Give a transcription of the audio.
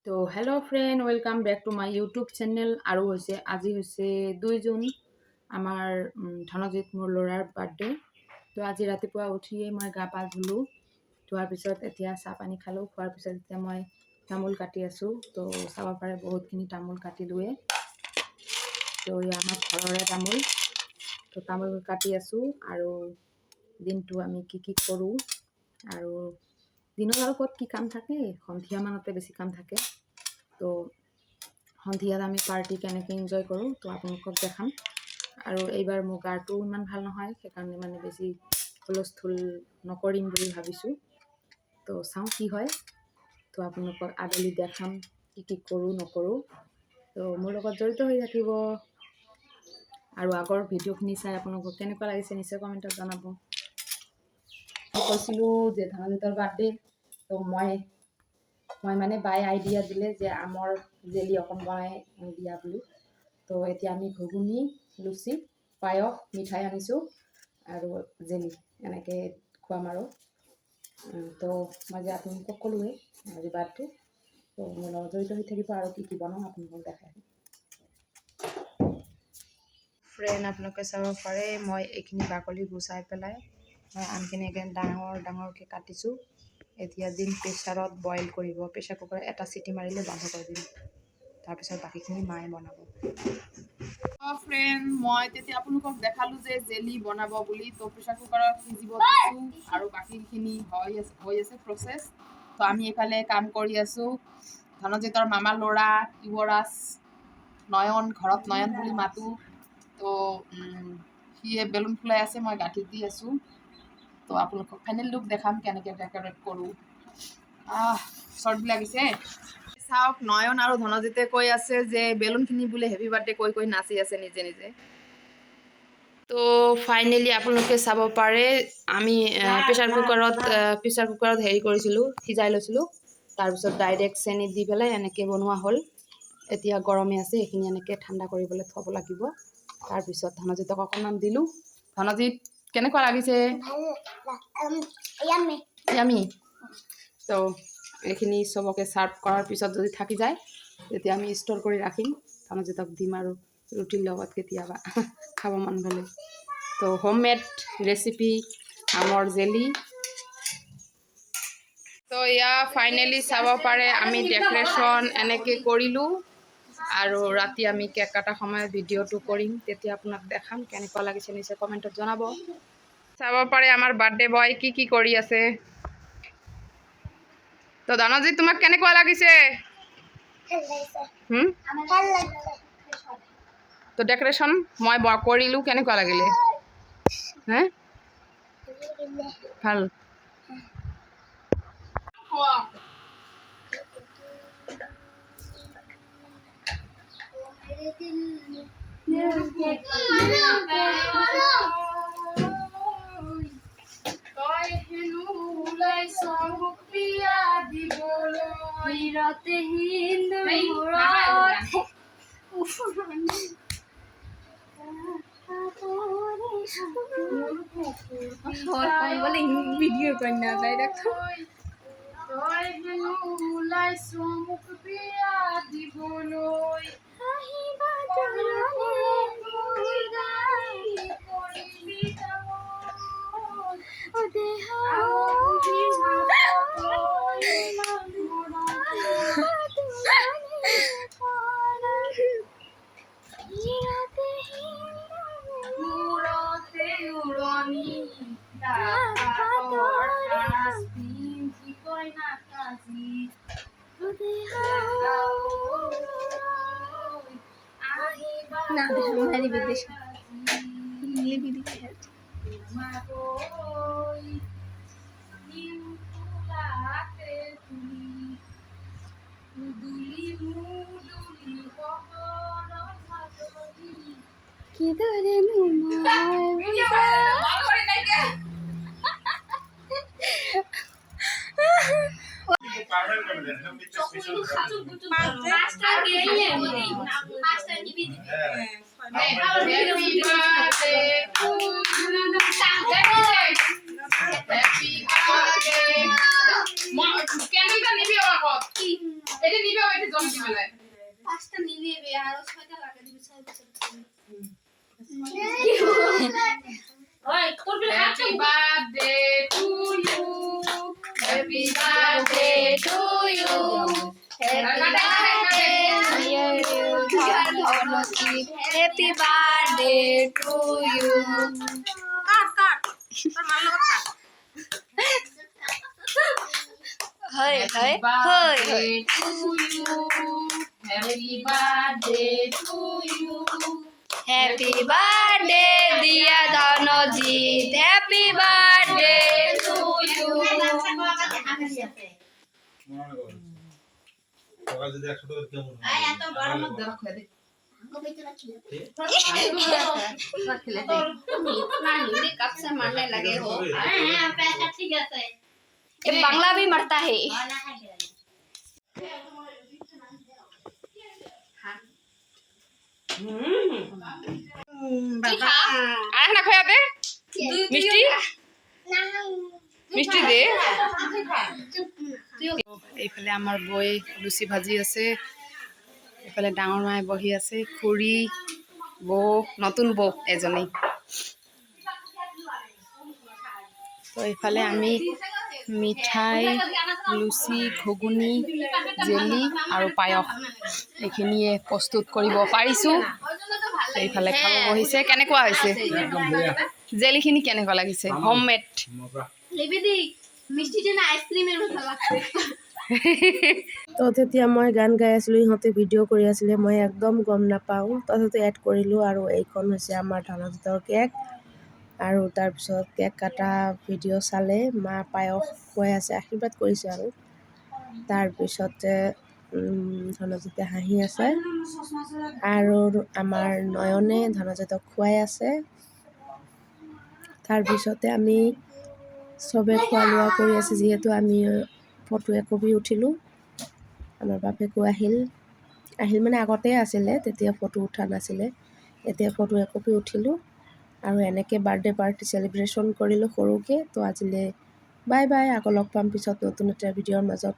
তো hello' friend, welcome back to my YouTube channel. আৰু আজি হৈছে 2 জুন, আমাৰ ধনজিত মোৰ ল'ৰাৰ বাৰ্থডে। তো আজি ৰাতিপুৱা উঠিয়ে মই গা পা ধুলোঁ। ধোৱাৰ পিছত এতিয়া চাহ পানী খালোঁ। খোৱাৰ পিছত এতিয়া মই তামোল কাটি আছোঁ। তো চাব পাৰে বহুতখিনি তামোল কাটিলোৱে। তো আমাৰ ঘৰৰে তামোল। তো তামোল কাটি আছোঁ আৰু দিনটো আমি কি কৰোঁ, আৰু দিনৰ আৰু ক'ত কি কাম থাকে, সন্ধিয়া মানতে বেছি কাম থাকে। তো সন্ধিয়াত আমি পাৰ্টি কেনেকৈ এনজয় কৰোঁ তো আপোনালোকক দেখাম। আৰু এইবাৰ মোৰ গাটো ইমান ভাল নহয়, সেইকাৰণে মানে বেছি হুলস্থুল নকৰিম বুলি ভাবিছোঁ। তো চাওঁ কি হয়। তো আপোনালোকক আবেলি দেখাম কি কৰোঁ নকৰোঁ। তো মোৰ লগত জড়িত হৈ থাকিব। আৰু আগৰ ভিডিঅ'খিনি চাই আপোনালোকক কেনেকুৱা লাগিছে নিশ্চয় কমেণ্টত জনাব। কৈছিলোঁ যে ধনজিতৰ বাৰ্থডে, তো মই মানে বাই আইডিয়া দিলে যে আমৰ জেলি অকণ বনাই দিয়া বুলি। তো এতিয়া আমি ঘুগুনি, লুচি, পায়স, মিঠাই আনিছোঁ আৰু জেলি এনেকৈ খুৱাম। আৰু তো মই যে আপোনালোকক ক'লোৱে আজি বাৰ্থডে। তো মোৰ লগত জড়িত হৈ থাকিব আৰু কি বনাওঁ আপোনালোকক দেখাই দিম। ফ্ৰেণ্ড, আপোনালোকে চাব পাৰে মই এইখিনি বাকলি গুচাই পেলাই মই আনখিনি ডাঙৰকৈ কাটিছোঁ। এতিয়া দিম প্ৰেছাৰত বইল কৰিব। প্ৰেছাৰ কুকাৰত এটা চিটি মাৰিলে বন্ধ কৰি দিম। তাৰপিছত বাকীখিনি মায়ে বনাব। ফ্ৰেণ্ড, মই তেতিয়া আপোনালোকক দেখালোঁ যে জেলি বনাব বুলি। তো প্ৰেছাৰ কুকাৰত সিজিব দিছোঁ আৰু বাকীখিনি হৈ আছে প্ৰচেছ। তো আমি এইফালে কাম কৰি আছোঁ। ধনজিতৰ মামা ল'ৰা যুৱৰাজ নয়ন, ঘৰত নয়ন বুলি মাতোঁ। তো সিয়ে বেলুন ফুলাই আছে, মই গাঁঠিত দি আছোঁ। তো আপোনালোকক ফাইনেল লুক দেখাম কেনেকৈ ডেক'ৰেট কৰোঁ। চৰ্ট লাগিছে। চাওক, নয়ন আৰু ধনজিতে কৈ আছে যে বেলুনখিনি বোলে হেপী বাৰ্থডে কৈ নাচি আছে নিজে নিজে। তো ফাইনেলি আপোনালোকে চাব পাৰে আমি প্ৰেছাৰ কুকাৰত হেৰি কৰিছিলোঁ, সিজাই লৈছিলোঁ। তাৰপিছত ডাইৰেক্ট চেনি দি পেলাই এনেকৈ বনোৱা হ'ল। এতিয়া গৰমে আছে, এইখিনি এনেকৈ ঠাণ্ডা কৰিবলৈ থ'ব লাগিব। তাৰপিছত ধনজিতক অকণমান দিলোঁ। ধনজিত, কেনেকুৱা লাগিছে? ইয়ামি। তো এইখিনি চবকে ছাৰ্ভ কৰাৰ পিছত যদি থাকি যায় তেতিয়া আমি ষ্ট'ৰ কৰি ৰাখিম। ধনজিতক দিম আৰু ৰুটিৰ লগত কেতিয়াবা খাব মন গ'লে। তো হোমমেড ৰেচিপি আমৰ জেলি। তো ফাইনেলি চাব পাৰে আমি ডেক'ৰেশ্যন এনেকৈ কৰিলোঁ। আৰু ৰাতি আমি কেক কটা সময়ত ভিডিঅ'টো কৰিম, তেতিয়া আপোনাক দেখাম কেনেকুৱা লাগিছে নিশ্চয় কমেণ্টত জনাব। চাব পাৰে আমাৰ বাৰ্থডে বয় কি কৰি আছে। তো ধনজিত, তোমাক কেনেকুৱা লাগিছে? তো ডেক'ৰেশ্যন মই কৰিলোঁ, কেনেকুৱা লাগিলে? ভাল। ভিডিও কর না তাই দেখো। Happy birthday to you. Happy birthday to you. Happy birthday dear Dhanojit. Happy birthday to you. Hey, hey, hey. To you. Happy birthday to you. Happy birthday dear Dhanojit. Happy birthday to you. সকাল যদি 100 টাকা কেমন হয় এত গরম মধ্যে রাখলে দে बांग्ला भी मरता है আর না খাবে মিষ্টি মিষ্টি দে এইফালে আমাৰ বৈ লুচি ভাজি আছে এইফালে ডাঙৰ মায়ে বহি আছে খুৰী বৌ নতুন বৌ এজনী তো এইফালে আমি মিঠাই লুচি ঘুগুনি জেলি আৰু পায়স এইখিনিয়ে প্ৰস্তুত কৰিব পাৰিছোঁ এইফালে খাব বহিছে কেনেকুৱা হৈছে একদম বঢ়িয়া জেলিখিনি কেনেকুৱা লাগিছে হোমমেড তো তেতিয়া মই গান গাই আছিলোঁ ইহঁতে ভিডিঅ' কৰি আছিলে মই একদম গম নাপাওঁ তথাপিও এড কৰিলোঁ আৰু এইখন হৈছে আমাৰ ধনজিতৰ কেক আৰু তাৰপিছত কেক কাটা ভিডিঅ' চালে মা পায়স খুৱাই আছে আশীৰ্বাদ কৰিছে আৰু তাৰপিছতে ধনজিতে হাঁহি আছে আৰু আমাৰ নয়নে ধনজিতক খুৱাই আছে তাৰপিছতে আমি চবে খোৱা লোৱা কৰি আছে যিহেতু আমি ফটো একপি উঠিলোঁ আমাৰ বাপেকো আহিল মানে আগতে আছিলে তেতিয়া ফটো উঠা নাছিলে এতিয়া ফটো একপি উঠিলোঁ আৰু এনেকৈ বাৰ্থডে পাৰ্টি চেলিব্ৰেশ্যন কৰিলোঁ সৰুকৈ তো আজিলৈ বাই বাই আকৌ লগ পাম পিছত নতুন এটা ভিডিঅ'ৰ মাজত